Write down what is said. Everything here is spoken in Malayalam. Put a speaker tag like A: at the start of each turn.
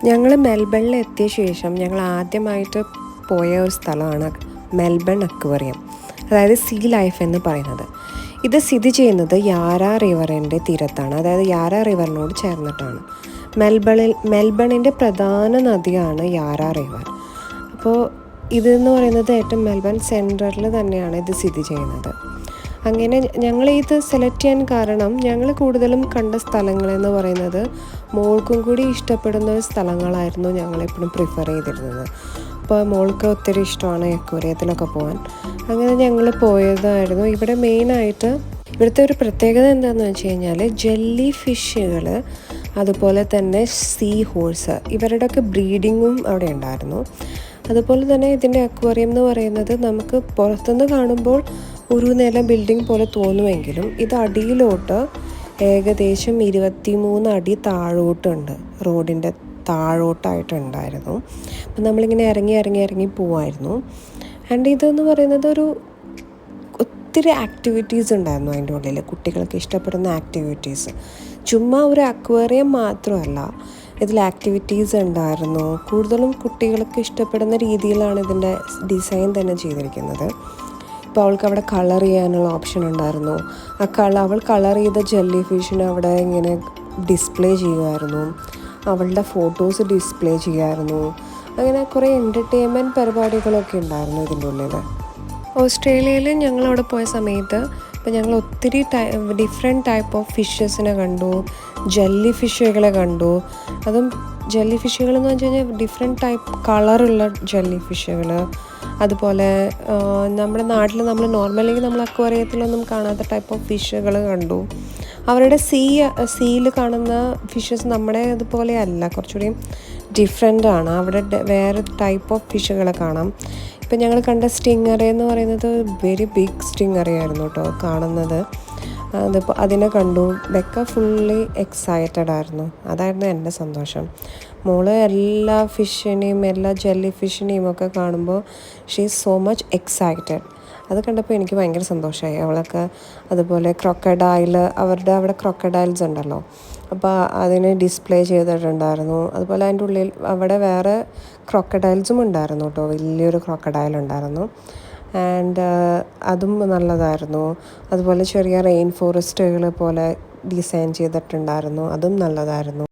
A: ഞങ്ങൾ മെൽബണിൽ എത്തിയ ശേഷം ഞങ്ങൾ ആദ്യമായിട്ട് പോയ ഒരു സ്ഥലമാണ് മെൽബൺ അക്വേറിയം, അതായത് സീ ലൈഫ് എന്ന് പറയുന്നത്. ഇത് സ്ഥിതി ചെയ്യുന്നത് യാര റിവറിൻ്റെ തീരത്താണ്, അതായത് യാര റിവറിനോട് ചേർന്നിട്ടാണ്. മെൽബണിൻ്റെ പ്രധാന നദിയാണ് യാര റിവർ. അപ്പോൾ ഇതെന്ന് പറയുന്നത് ഏറ്റവും മെൽബൺ സെൻട്രലിൽ തന്നെയാണ് ഇത് സ്ഥിതി ചെയ്യുന്നത്. അങ്ങനെ ഞങ്ങൾ ഇത് സെലക്ട് ചെയ്യാൻ കാരണം ഞങ്ങൾ കൂടുതലും കണ്ട സ്ഥലങ്ങളെന്ന് പറയുന്നത് മോൾക്കും കൂടി ഇഷ്ടപ്പെടുന്ന സ്ഥലങ്ങളായിരുന്നു ഞങ്ങളെപ്പോഴും പ്രിഫർ ചെയ്തിരുന്നത്. അപ്പോൾ മോൾക്ക് ഒത്തിരി ഇഷ്ടമാണ് അക്വേറിയത്തിലൊക്കെ പോകാൻ. അങ്ങനെ ഞങ്ങൾ പോയതായിരുന്നു. ഇവിടെ മെയിനായിട്ട് ഇവിടുത്തെ ഒരു പ്രത്യേകത എന്താണെന്ന് വെച്ച് കഴിഞ്ഞാൽ ജെല്ലി ഫിഷുകൾ, അതുപോലെ തന്നെ സീ ഹോഴ്സ്, ഇവരുടെയൊക്കെ ബ്രീഡിങ്ങും അവിടെ ഉണ്ടായിരുന്നു. അതുപോലെ തന്നെ ഇതിൻ്റെ അക്വേറിയം എന്ന് പറയുന്നത് നമുക്ക് പുറത്തുനിന്ന് കാണുമ്പോൾ ഒരു നില ബിൽഡിംഗ് പോലെ തോന്നുമെങ്കിലും ഇത് അടിയിലോട്ട് ഏകദേശം 23 അടി താഴോട്ടുണ്ട്, റോഡിൻ്റെ താഴോട്ടായിട്ടുണ്ടായിരുന്നു. അപ്പം നമ്മളിങ്ങനെ ഇറങ്ങി പോവായിരുന്നു. ആൻഡ് ഇതെന്ന് പറയുന്നത് ഒത്തിരി ആക്ടിവിറ്റീസ് ഉണ്ടായിരുന്നു അതിൻ്റെ ഉള്ളിൽ, കുട്ടികൾക്ക് ഇഷ്ടപ്പെടുന്ന ആക്ടിവിറ്റീസ്. ചുമ്മാ ഒരു അക്വേറിയം മാത്രമല്ല, ഇതിൽ ആക്ടിവിറ്റീസ് ഉണ്ടായിരുന്നു. കൂടുതലും കുട്ടികൾക്ക് ഇഷ്ടപ്പെടുന്ന രീതിയിലാണ് ഇതിൻ്റെ ഡിസൈൻ തന്നെ ചെയ്തിരിക്കുന്നത്. ഇപ്പോൾ അവൾക്ക് അവിടെ കളർ ചെയ്യാനുള്ള ഓപ്ഷൻ ഉണ്ടായിരുന്നു. അവൾ കളർ ചെയ്ത ജെല്ലി ഫിഷിനെ അവിടെ ഇങ്ങനെ ഡിസ്പ്ലേ ചെയ്യുമായിരുന്നു, അവളുടെ ഫോട്ടോസ് ഡിസ്പ്ലേ ചെയ്യുമായിരുന്നു. അങ്ങനെ കുറേ എൻ്റർടൈൻമെൻറ്റ് പരിപാടികളൊക്കെ ഉണ്ടായിരുന്നു ഇതിൻ്റെ ഉള്ളിൽ. ഓസ്ട്രേലിയയിൽ ഞങ്ങളവിടെ പോയ സമയത്ത് ഇപ്പോൾ ഞങ്ങൾ ഒത്തിരി ഡിഫറെൻറ്റ് ടൈപ്പ് ഓഫ് ഫിഷസിനെ കണ്ടു, ജെല്ലി ഫിഷുകളെ കണ്ടു. അതും ജെല്ലി ഫിഷുകൾ എന്ന് വെച്ച് കഴിഞ്ഞാൽ ഡിഫറെൻറ്റ് ടൈപ്പ് കളറുള്ള ജെല്ലി ഫിഷുകൾ. അതുപോലെ നമ്മുടെ നാട്ടിൽ നമ്മൾ നോർമലി നമ്മൾ അക്വേറിയത്തിലൊന്നും കാണാത്ത ടൈപ്പ് ഓഫ് ഫിഷുകൾ കണ്ടു. അവരുടെ സീയിൽ കാണുന്ന ഫിഷസ് നമ്മുടെ അതുപോലെ അല്ല, കുറച്ചുകൂടി ഡിഫറെൻ്റ് ആണ്. അവിടെ വേറെ ടൈപ്പ് ഓഫ് ഫിഷുകളെ കാണാം. ഇപ്പം ഞങ്ങൾ കണ്ട സ്റ്റിങ്ങറേ എന്ന് പറയുന്നത് വെരി ബിഗ് സ്റ്റിങ്ങറേ ആയിരുന്നു കേട്ടോ കാണുന്നത്. അതിനെ കണ്ടു. ബെക്ക ഫുള്ളി എക്സൈറ്റഡ് ആയിരുന്നു. അതായിരുന്നു എൻ്റെ സന്തോഷം. മോള് എല്ലാ ഫിഷിനെയും എല്ലാ ജെല്ലി ഫിഷിനെയും ഒക്കെ കാണുമ്പോൾ she is so much excited. അത് കണ്ടപ്പോൾ എനിക്ക് ഭയങ്കര സന്തോഷമായി. അവളൊക്കെ അതുപോലെ ക്രൊക്കഡൈൽ, അവരുടെ അവിടെ ക്രൊക്കഡൈൽസ് ഉണ്ടല്ലോ, അപ്പോൾ അതിനെ ഡിസ്പ്ലേ ചെയ്തിട്ടുണ്ടായിരുന്നു. അതുപോലെ അതിൻ്റെ ഉള്ളിൽ അവിടെ വേറെ ക്രൊക്കഡൈൽസും ഉണ്ടായിരുന്നു കേട്ടോ, വലിയൊരു ക്രൊക്കഡൈൽ ഉണ്ടായിരുന്നു. ആൻഡ് അതും നല്ലതായിരുന്നു. അതുപോലെ ചെറിയ റെയിൻ ഫോറസ്റ്റുകൾ പോലെ ഡിസൈൻ ചെയ്തിട്ടുണ്ടായിരുന്നു, അതും നല്ലതായിരുന്നു.